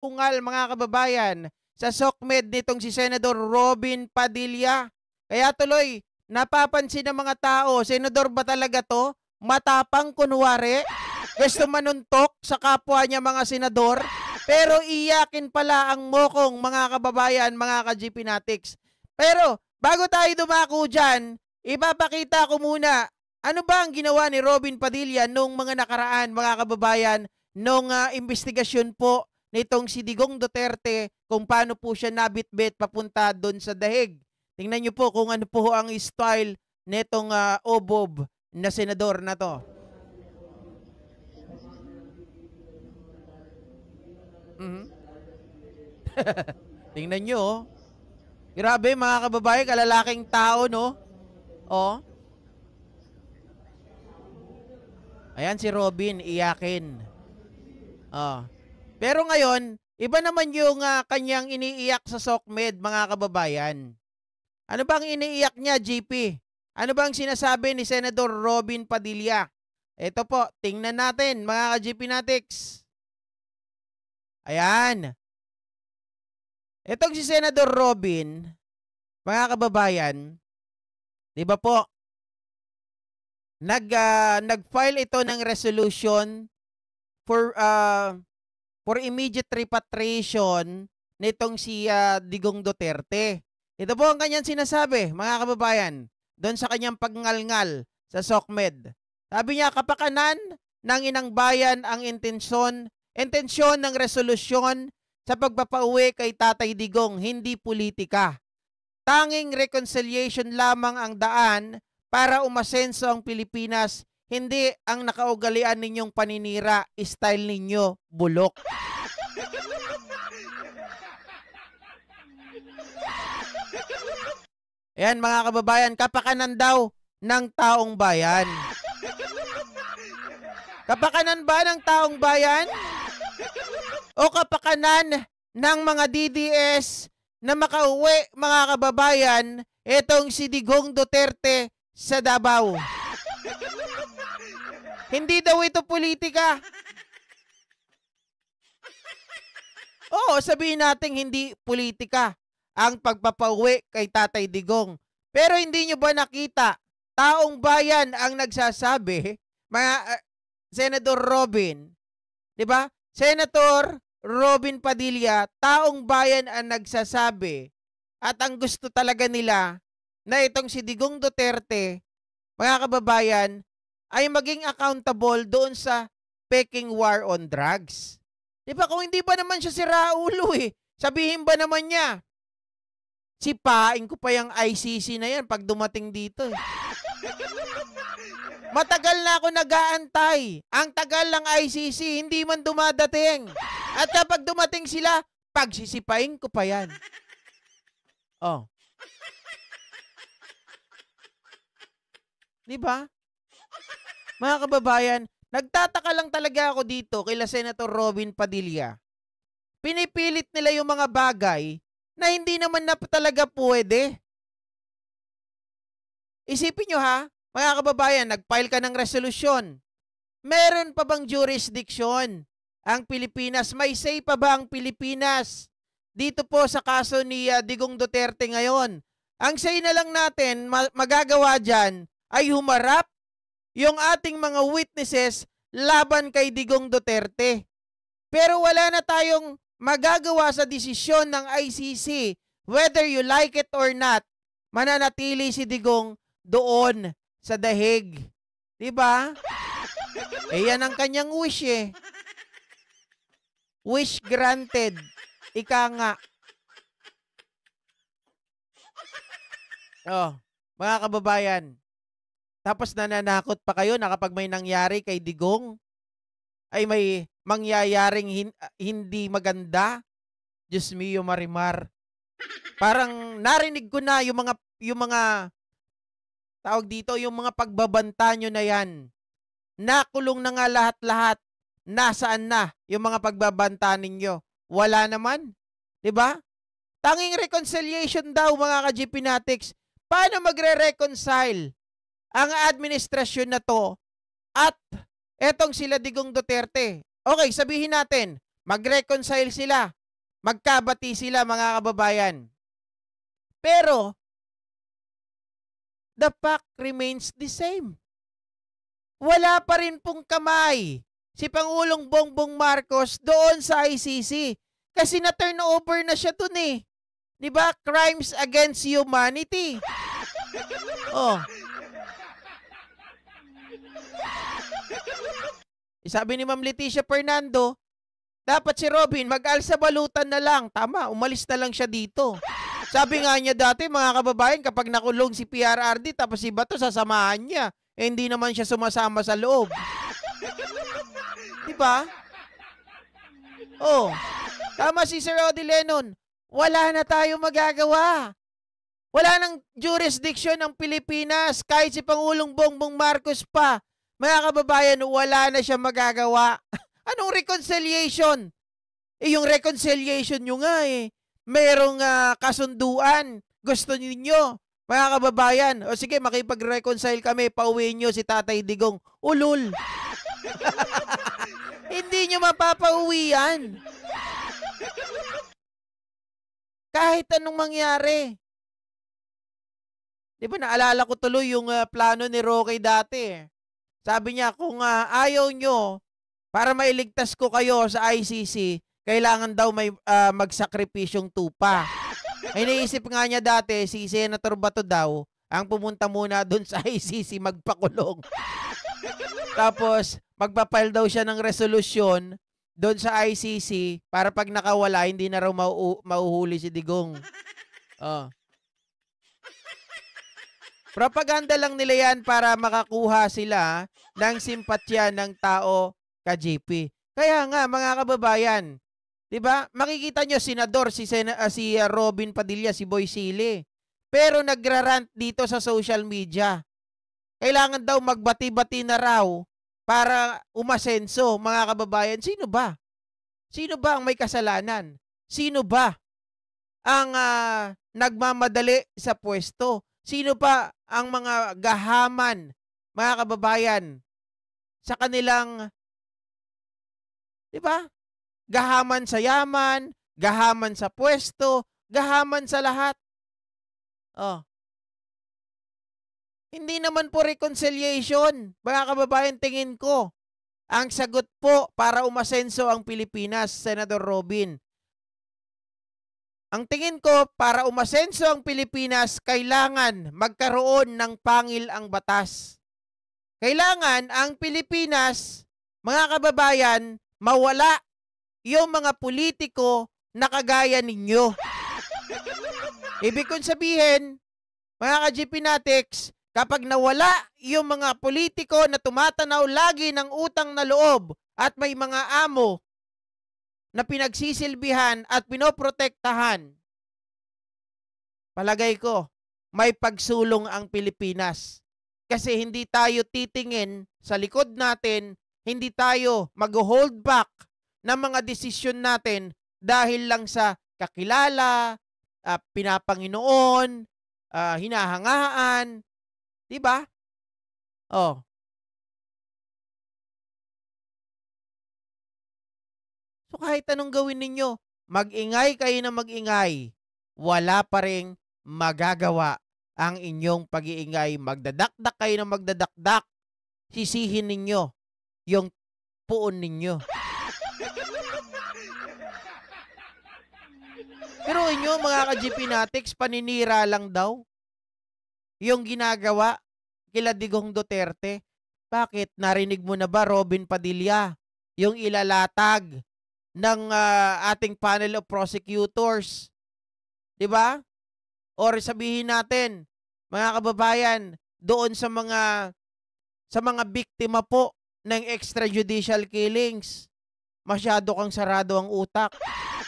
kungal mga kababayan sa SOCMED nitong si Senador Robin Padilla. Kaya tuloy, napapansin ng mga tao, senador ba talaga to? Matapang kunwari? Gusto manuntok sa kapwa niya mga senador? Pero iyakin pala ang mokong mga kababayan, mga ka-GP Natics. Pero bago tayo dumako dyan, ipapakita ko muna ano ba ang ginawa ni Robin Padilla nung mga nakaraan mga kababayan nung investigasyon po nitong si Digong Duterte kung paano po siya nabitbit papunta doon sa dahig. Tingnan niyo po kung ano po ang style nitong obob na senador na to. Tingnan nyo, oh. Grabe mga kababayan, kalalaking tao, no? Oh. Ayan si Robin, iyakin. Oh. Pero ngayon, iba naman yung kanyang iniiyak sa SOCMED, mga kababayan. Ano bang iniiyak niya, GP? Ano bang sinasabi ni Senador Robin Padilla? Ito po, tingnan natin, mga ka-GP Natics. Ayan. Itong si Senador Robin, mga kababayan, di ba po, nag-file ito ng resolution for immediate repatriation nitong si Digong Duterte. Ito po ang kanyang sinasabi, mga kababayan, doon sa kanyang pagngalngal sa SOCMED. Sabi niya, kapakanan ng inang bayan ang intensyon ng resolusyon sa pagpapauwi kay Tatay Digong, hindi politika. Tanging reconciliation lamang ang daan para umasenso ang Pilipinas, hindi ang nakaugalian ninyong paninira, style ninyo, bulok. Ayan mga kababayan, kapakanan daw ng taong bayan. Kapakanan ba ng taong bayan? O kapakanan ng mga DDS na makauwi mga kababayan itong si Digong Duterte sa Davao? Hindi daw ito politika. Oo, sabihin natin hindi politika ang pagpapauwi kay Tatay Digong. Pero hindi nyo ba nakita, taong bayan ang nagsasabi, mga Senador Robin, di ba? Senator Robin Padilla, taong bayan ang nagsasabi at ang gusto talaga nila na itong si Digong Duterte, mga kababayan, ay maging accountable doon sa peking war on drugs. Di ba? Kung hindi ba naman siya si Raulo sabihin ba naman niya, sipain ko pa yung ICC na yan pag dumating dito Matagal na ako nag-aantay. Ang tagal ng ICC, hindi man dumadating. At kapag dumating sila, pagsisipain ko pa yan. Oh. Di ba? Mga kababayan, nagtataka lang talaga ako dito kila Senator Robin Padilla. Pinipilit nila yung mga bagay na hindi naman na talaga pwede. Isipin nyo ha, mga kababayan, nag-file ka ng resolusyon. Meron pa bang jurisdiction ang Pilipinas? May say pa ba ang Pilipinas dito po sa kaso ni Digong Duterte ngayon? Ang say na lang natin magagawa dyan ay humarap yung ating mga witnesses laban kay Digong Duterte. Pero wala na tayong magagawa sa desisyon ng ICC. Whether you like it or not, mananatili si Digong doon sa dahig. Diba? Yan ang kanyang wish Wish granted. Ika nga. Oh, mga kababayan. Tapos nananakot pa kayo na kapag may nangyari kay Digong, ay may mangyayaring hindi maganda. Diyos mio Marimar. Parang narinig ko na yung mga tawag dito, yung mga pagbabanta nyo na yan. Nakulong na nga lahat-lahat. Nasaan na yung mga pagbabanta ninyo? Wala naman. Diba? Tanging reconciliation daw mga ka-GP Natics. Paano magre-reconcile ang administrasyon na to at etong sila Digong Duterte? Okay, sabihin natin, Mag-reconcile sila. Magkabati sila, mga kababayan. Pero, the fact remains the same. Wala pa rin pong kamay si Pangulong Bongbong Marcos doon sa ICC. Kasi na-turn over na siya dun eh. Diba? Crimes against humanity. Oh. Sabi ni Ma'am Leticia Fernando, dapat si Robin mag-alsa balutan na lang. Tama, umalis na lang siya dito. Sabi nga niya dati, mga kababayan, kapag nakulong si PRRD tapos si Bato, sasamahan niya. Eh, hindi naman siya sumasama sa loob. Diba? Oh, tama si Sir Odi Lennon. Wala na tayo magagawa. Wala nang jurisdiction ng Pilipinas. Kahit si Pangulong Bongbong Marcos pa. Mga kababayan, wala na siya magagawa. Anong reconciliation? Eh, yung reconciliation nyo nga eh. Merong kasunduan. Gusto ninyo. Mga kababayan, o sige, makipag-reconcile kami, pauwiin nyo si Tatay Digong. Ulul. Hindi nyo mapapauwi yan. Kahit anong mangyari. Di ba, naalala ko tuloy yung plano ni Roque dati. Sabi niya, kung ayaw nyo, para mailigtas ko kayo sa ICC, kailangan daw may magsakripisyong tupa. Ay naisip nga niya dati, si Senator Bato daw, ang pumunta muna doon sa ICC magpakulong. Tapos, magpapile daw siya ng resolusyon doon sa ICC para pag nakawala, hindi na raw mauhuli si Digong. Oh. Propaganda lang nila yan para makakuha sila ng simpatya ng tao ka JP. Kaya nga, mga kababayan, diba? Makikita nyo, senador, si Robin Padilla, si Boy Sili. Pero nagrarant dito sa social media. Kailangan daw magbati-bati na raw para umasenso, mga kababayan. Sino ba? Sino ba ang may kasalanan? Sino ba ang nagmamadali sa pwesto? Sino pa ang mga gahaman, mga kababayan, sa kanilang, diba? Gahaman sa yaman, gahaman sa pwesto, gahaman sa lahat. Oh. Hindi naman po reconciliation, mga kababayan, tingin ko. Ang sagot po para umasenso ang Pilipinas, Senador Robin. Ang tingin ko, para umasenso ang Pilipinas, kailangan magkaroon ng pangil ang batas. Kailangan ang Pilipinas, mga kababayan, mawala yung mga politiko na kagaya ninyo. Ibig kong sabihin, mga ka-GP Natics, kapag nawala yung mga politiko na tumatanaw lagi ng utang na loob at may mga amo na pinagsisilbihan at pinoprotektahan, palagay ko, may pagsulong ang Pilipinas. Kasi hindi tayo titingin sa likod natin, hindi tayo mag-hold back ng mga desisyon natin dahil lang sa kakilala, pinapanginoon, hinahangaan. Diba? Oh. So kahit anong gawin ninyo, mag-ingay kayo na mag-ingay, wala pa ring magagawa ang inyong pag-iingay. Magdadakdak kayo na magdadakdak, sisihin ninyo yung puon ninyo. Pero inyo, mga ka-GP Natics, paninira lang daw yung ginagawa kila Digong Duterte. Bakit? Narinig mo na ba, Robin Padilla, yung ilalatag ng ating panel of prosecutors? Diba? Or sabihin natin, mga kababayan, doon sa mga biktima po ng extrajudicial killings, masyado kang sarado ang utak.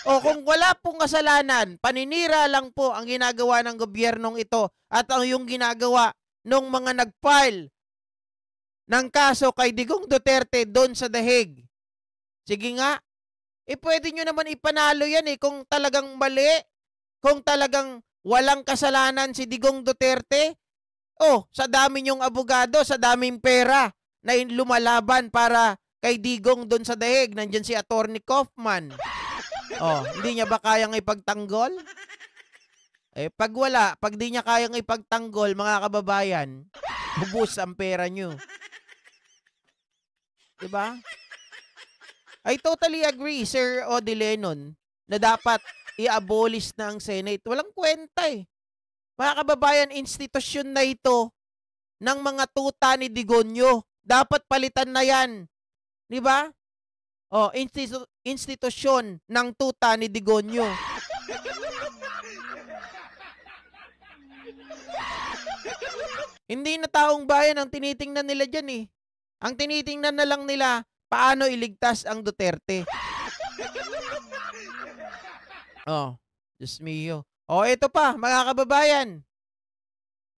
O kung wala pong kasalanan, paninira lang po ang ginagawa ng gobyernong ito at ang yung ginagawa ng mga nag-file ng kaso kay Digong Duterte doon sa The Hague. Sige nga, pwede nyo naman ipanalo yan kung talagang mali, kung talagang walang kasalanan si Digong Duterte. Sa dami nyong abogado, sa daming pera na lumalaban para kay Digong doon sa dahig. Nandyan si Attorney Kaufman. Oh, hindi niya ba kayang ipagtanggol? Eh, pag di niya kayang ipagtanggol, mga kababayan, bubus ang pera nyo. Diba? I totally agree, Sir Odi Lenon, na dapat i-abolish na ang Senate. Walang kwenta eh. Mga kababayan, institusyon na ito ng mga tuta ni Digonyo. Dapat palitan na yan. Di ba? Oh, institusyon ng tuta ni Digonyo. Hindi na taong bayan ang tinitingnan nila dyan eh. Ang tinitingnan na lang nila, paano iligtas ang Duterte. Oh, Diyos mio. Oh, ito pa, mga kababayan.